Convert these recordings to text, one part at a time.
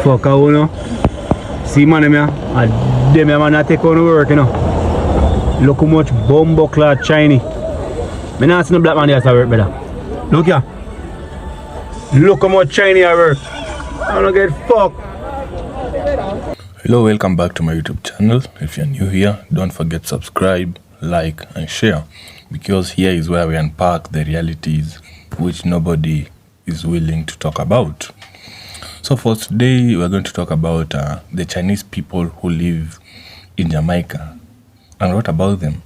fuck out, you know. See man, them and them man not take on the work, you know. Look how much bumbo clad Chinese. Me not see no black man there to work, brother. Look here. Look how much Chinese I work. I don't get fucked. Hello, welcome back to my YouTube channel. If you're new here, don't forget to subscribe, like and share, because here is where we unpack the realities which nobody is willing to talk about. So for today, we're going to talk about the Chinese people who live in Jamaica. And what about them?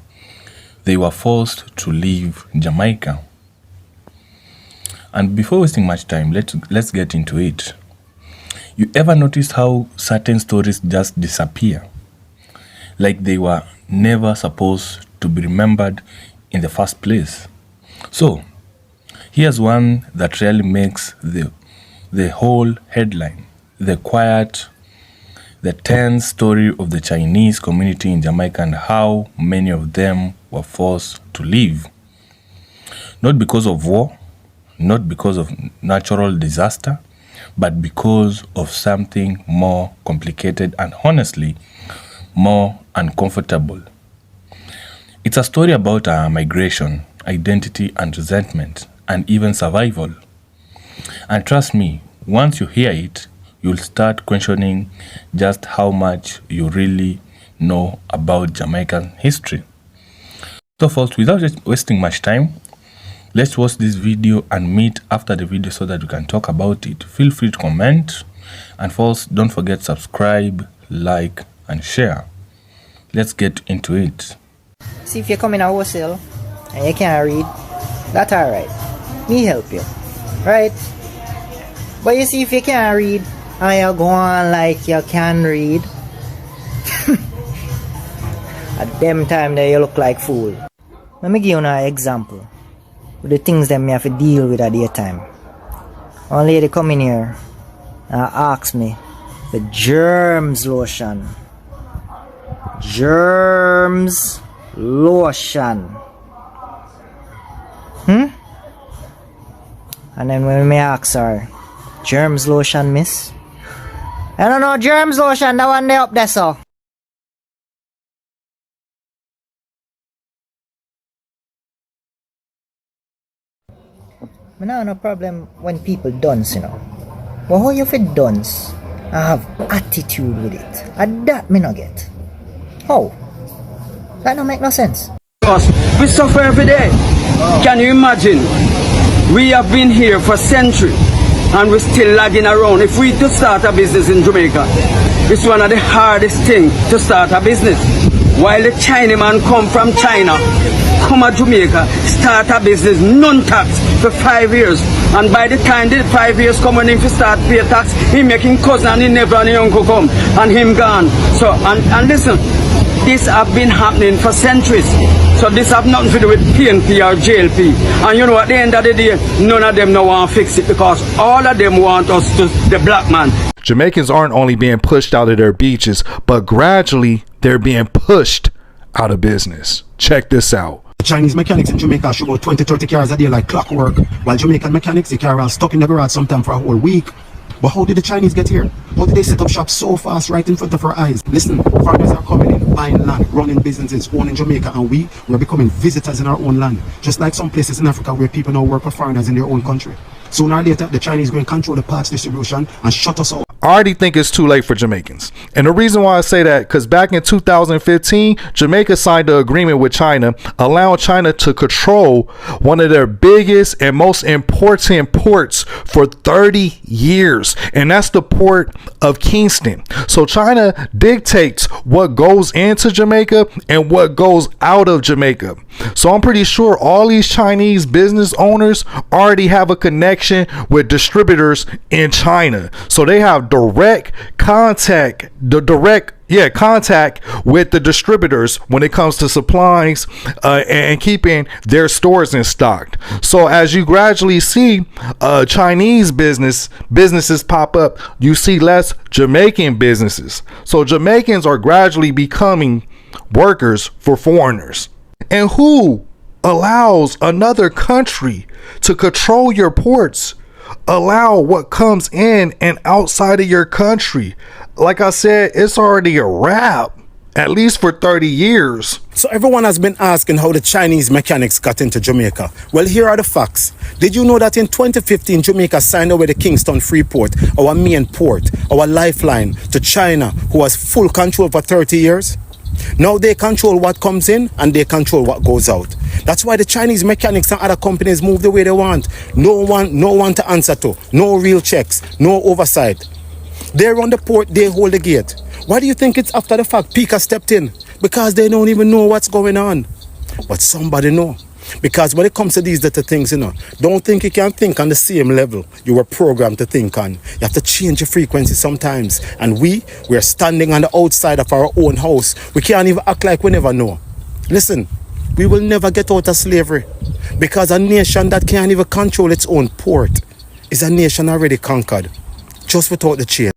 They were forced to leave Jamaica. And before wasting much time, let's get into it. You ever notice how certain stories just disappear? Like they were never supposed to be remembered in the first place. So, here's one that really makes the whole headline. The tense story of the Chinese community in Jamaica and how many of them were forced to leave. Not because of war, not because of natural disaster, but because of something more complicated and honestly more uncomfortable. It's a story about migration, identity and resentment, and even survival. And trust me, once you hear it, you'll start questioning just how much you really know about Jamaican history. So first, without wasting much time, let's watch this video and meet after the video so that we can talk about it. Feel free to comment. And first, don't forget to subscribe, like, and share. Let's get into it. See, if you come in a wholesale and you can't read, that's alright. Me help you. Right? But you see, if you can't read and you go on like you can read, at them time there you look like fool. Let me give you an example. With the things that me have to deal with at the time. One lady come in here and ask me the germs lotion. Germs lotion. And then when me ask her, germs lotion, miss? I don't know, germs lotion, that one there up there, so. I have no problem when people dance, you know. But how you fit dance and have attitude with it? And that me not get. How? That don't make no sense. We suffer every day. Can you imagine? We have been here for centuries and we're still lagging around. If we to start a business in Jamaica, it's one of the hardest things to start a business. While the Chinaman come from China, come to Jamaica, start a business, none tax for 5 years. And by the time the 5 years come when him to start pay tax, he making cousin and he never and he uncle come and him gone. So and listen, this have been happening for centuries. So this have nothing to do with PNP or JLP. And you know at the end of the day, none of them no want to fix it because all of them want us to the black man. Jamaicans aren't only being pushed out of their beaches, but gradually they're being pushed out of business. Check this out. Chinese mechanics in Jamaica should go 20-30 cars a day like clockwork, while Jamaican mechanics, they carry stuck in the garage sometime for a whole week. But how did the Chinese get here? How did they set up shop so fast right in front of our eyes? Listen, foreigners are coming in, buying land, running businesses, owning Jamaica, and we're becoming visitors in our own land. Just like some places in Africa where people now work for foreigners in their own country. Sooner or later, the Chinese going to control the parts distribution and shut us out. I already think it's too late for Jamaicans. And the reason why I say that, because back in 2015, Jamaica signed an agreement with China, allowing China to control one of their biggest and most important ports for 30 years. And that's the port of Kingston. So China dictates what goes into Jamaica and what goes out of Jamaica. So I'm pretty sure all these Chinese business owners already have a connection with distributors in China. So they have direct contact with the distributors when it comes to supplies and keeping their stores in stock. So as you gradually see Chinese businesses pop up, you see less Jamaican businesses. So Jamaicans are gradually becoming workers for foreigners. And who allows another country to control your ports allow what comes in and outside of your country. Like I said, it's already a wrap, at least for 30 years. So everyone has been asking how the Chinese mechanics got into Jamaica. Well, here are the facts. Did you know that in 2015, Jamaica signed away the Kingston free port, our main port, our lifeline to China, who has full control for 30 years? Now they control what comes in and they control what goes out. That's why the Chinese mechanics and other companies move the way they want. No one to answer to. No real checks. No oversight. They run the port, they hold the gate. Why do you think it's after the fact Pika stepped in? Because they don't even know what's going on. But somebody know. Because when it comes to these little things, don't think you can think on the same level you were programmed to think on. You have to change your frequency sometimes. And we're standing on the outside of our own house. We can't even act like we never know. Listen, we will never get out of slavery. Because a nation that can't even control its own port is a nation already conquered, just without the change.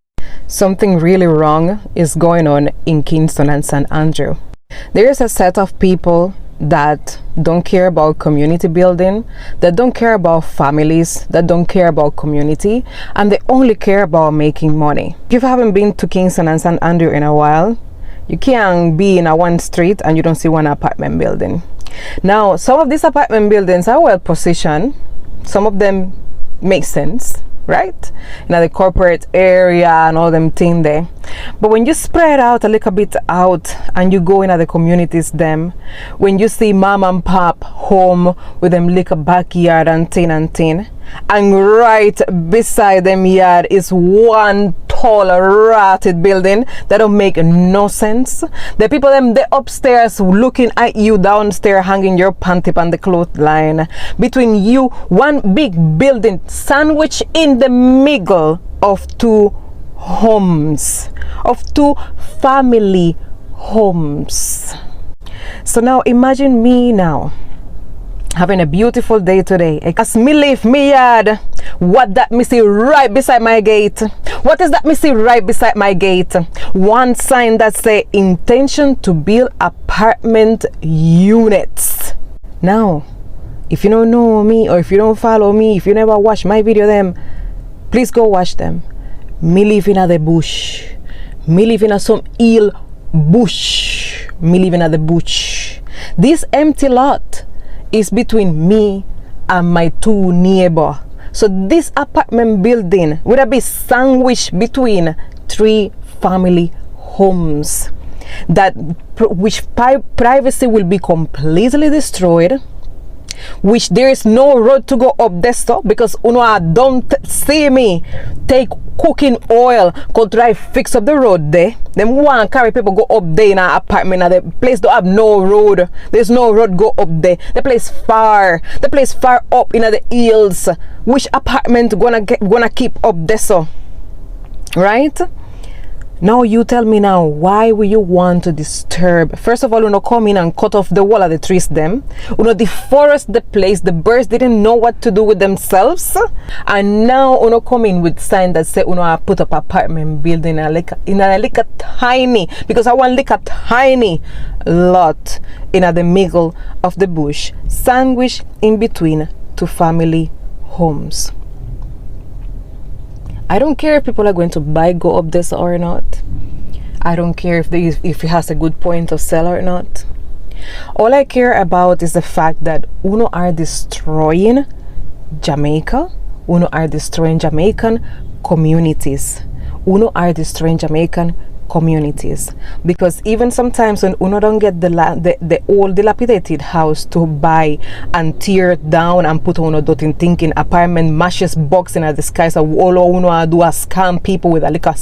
Something really wrong is going on in Kingston and St. Andrew. There is a set of people that don't care about community building, that don't care about families, that don't care about community, and they only care about making money. If you haven't been to Kingston and St. Andrew in a while, you can't be in a one street and you don't see one apartment building. Now, some of these apartment buildings are well positioned. Some of them make sense, right? The corporate area and all them thing there. But when you spread out a little bit out and you go into the communities them, when you see mom and pop home with them little backyard and thing, and right beside them yard is one tall rotted building that don't make no sense. The people them they upstairs looking at you downstairs hanging your panty on the clothesline. Between you, one big building sandwiched in the middle of two homes, of two family homes. So now imagine me now having a beautiful day today. As me leave me yard, what that me see right beside my gate? What is that me see right beside my gate? One sign that say intention to build apartment units. Now, if you don't know me or if you don't follow me, if you never watch my video them, please go watch them. Me live in the bush. Me live in some hill bush. Me live in the bush. This empty lot is between me and my two neighbors. So this apartment building would be sandwiched between three family homes which privacy will be completely destroyed, which there is no road to go up there, so because don't see me take cooking oil go try fix up the road there. Them want carry people go up there in an apartment and the place don't have no road. There's no road go up there. The place far up in the hills. Which apartment gonna keep up there, so right? Now you tell me now, why will you want to disturb? First of all, come in and cut off the wall of the trees them. Deforest the place. The birds didn't know what to do with themselves. And now come in with sign that say I put up apartment building in a tiny, because I want a tiny lot in the middle of the bush, sandwiched in between two family homes. I don't care if people are going to go up this or not. I don't care if it has a good point of sale or not. All I care about is the fact that Uno are destroying Jamaica. Uno are destroying Jamaican communities. Uno are destroying Jamaican communities, because even sometimes when Uno don't get the old dilapidated house to buy and tear it down and put Uno dot in thinking apartment mashes box in the sky, so all Uno do a scam people with a little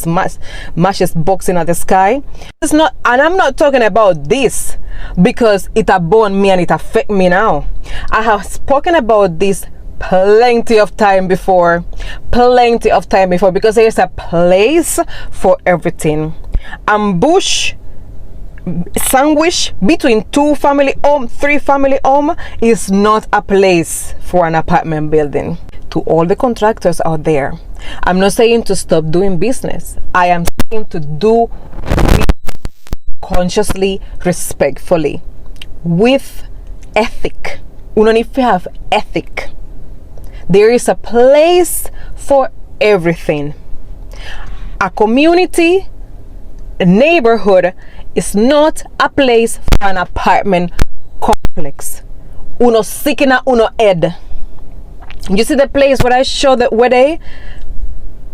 mashes box in the sky. It's not, and I'm not talking about this because it a burn me and it affect me now. I have spoken about this plenty of time before, because there's a place for everything. Ambush sandwich between two family home, three family home is not a place for an apartment building. To all the contractors out there, I'm not saying to stop doing business. I am saying to do consciously, respectfully, with ethic. You don't need to have ethic. There is a place for everything. A community, a neighborhood is not a place for an apartment complex. Uno sick in uno head. You see the place where I show that where they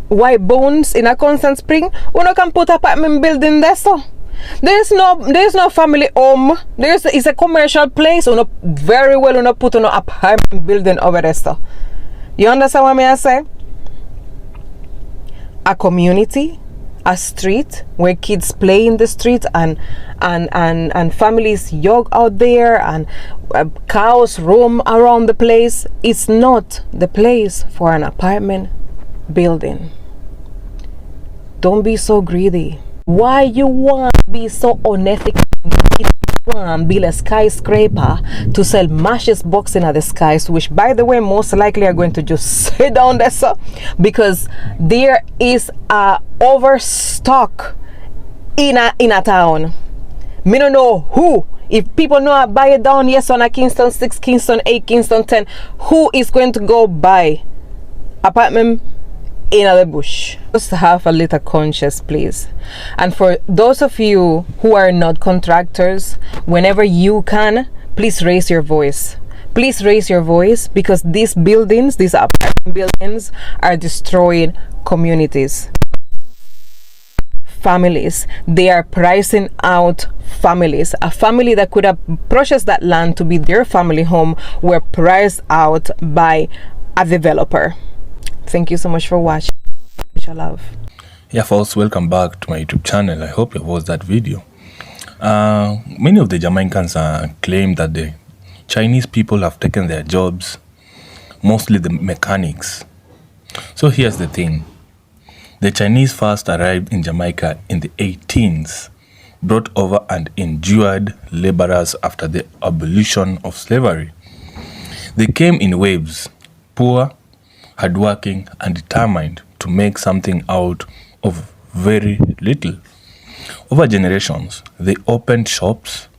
white bones in a Constant Spring? Uno can put apartment building there, so there's no family home. It's a commercial place. Uno very well uno put an apartment building over there, so you understand what I say? A community, a street where kids play in the street and families jog out there and cows roam around the place. It's not the place for an apartment building. Don't be so greedy. Why you want to be so unethical? And build a skyscraper to sell matches box in the skies, which by the way most likely are going to just sit down there, so because there is a overstock in a town. Me don't know who. If people know I buy it down, yes, on a Kingston 6, Kingston 8, Kingston 10, who is going to go buy apartment in the bush? Just have a little conscience, please. And for those of you who are not contractors, whenever you can, please raise your voice. Please raise your voice, because these buildings, these apartment buildings, are destroying communities, families. They are pricing out families. A family that could have purchased that land to be their family home were priced out by a developer. Thank you so much for watching. Much love. Yeah, folks, welcome back to my YouTube channel. I hope you watched that video. Many of the Jamaicans claim that the Chinese people have taken their jobs, mostly the mechanics. So here's the thing. The Chinese first arrived in Jamaica in the 18s, brought over and endured laborers after the abolition of slavery. They came in waves, poor, hardworking, and determined to make something out of very little. Over generations, they opened shops,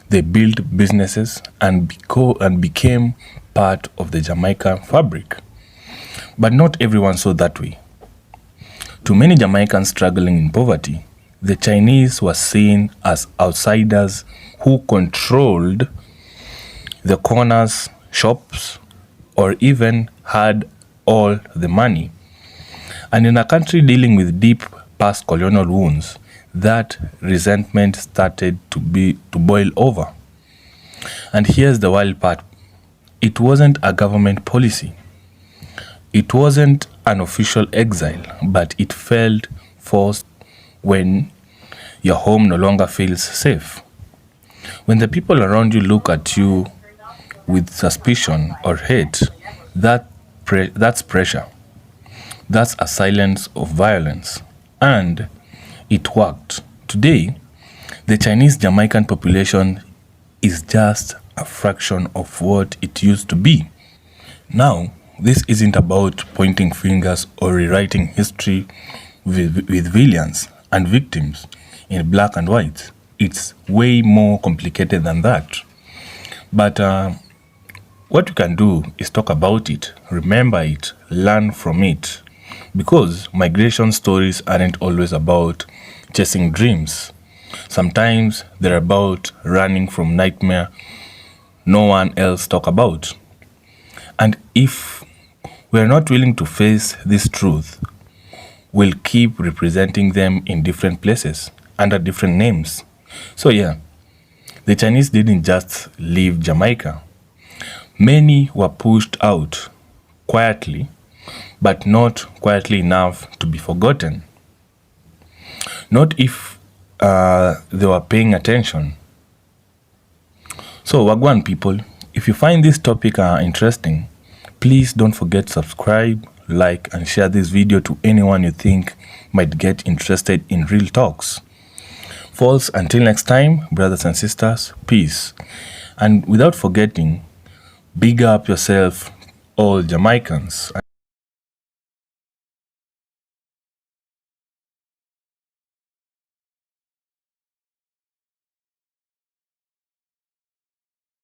they built businesses, and became part of the Jamaican fabric. But not everyone saw that way. To many Jamaicans struggling in poverty, the Chinese were seen as outsiders who controlled the corners, shops, or even had all the money. And in a country dealing with deep past colonial wounds, that resentment started to boil over. And here's the wild part. It wasn't a government policy. It wasn't an official exile, but it felt forced when your home no longer feels safe. When the people around you look at you with suspicion or hate, that's pressure. That's a silence of violence. And it worked. Today, the Chinese Jamaican population is just a fraction of what it used to be. Now, this isn't about pointing fingers or rewriting history with villains and victims in black and white. It's way more complicated than that. But what you can do is talk about it, remember it, learn from it. Because migration stories aren't always about chasing dreams. Sometimes they're about running from nightmare no one else talk about. And if we're not willing to face this truth, we'll keep representing them in different places under different names. So yeah, the Chinese didn't just leave Jamaica. Many were pushed out quietly, but not quietly enough to be forgotten. Not if they were paying attention. So Wagwan people, if you find this topic interesting, please don't forget to subscribe, like, and share this video to anyone you think might get interested in real talks. Folks, until next time, brothers and sisters, peace. And without forgetting, big up yourself, all Jamaicans.